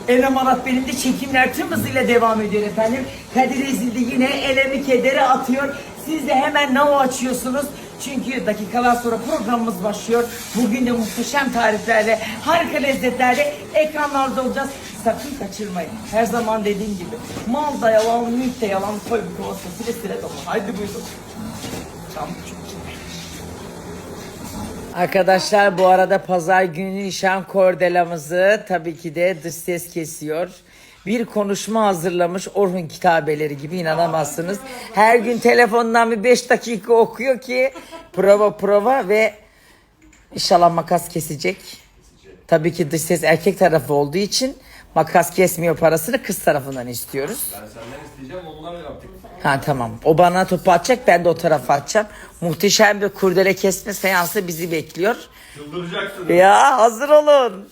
Enem Arat benim de çekimler tüm hızıyla devam ediyor efendim. Kadir Ezildi yine elemi kedere atıyor. Siz de hemen Now açıyorsunuz. Çünkü dakikalar sonra programımız başlıyor. Bugün de muhteşem tariflerle, harika lezzetlerle ekranlarda olacağız. Sakın kaçırmayın. Her zaman dediğim gibi. Mal da yalan, mülk de yalan. Koy bir kova sile dolu. Haydi buyurun. Arkadaşlar bu arada pazar günü nişan kordelamızı tabii ki de dış ses kesiyor. Bir konuşma hazırlamış Orhun kitabeleri gibi, inanamazsınız. Her gün telefondan bir 5 dakika okuyor ki prova ve inşallah makas kesecek. Tabii ki dış ses erkek tarafı olduğu için makas kesmiyor, parasını kız tarafından istiyoruz. Ben senden isteyeceğim, onlar yaptık. Ha tamam. O bana topu atacak, ben de o tarafa atacağım. Muhteşem bir kurdele kesme seansı bizi bekliyor. Çıldıracaksın. Ya hazır olun.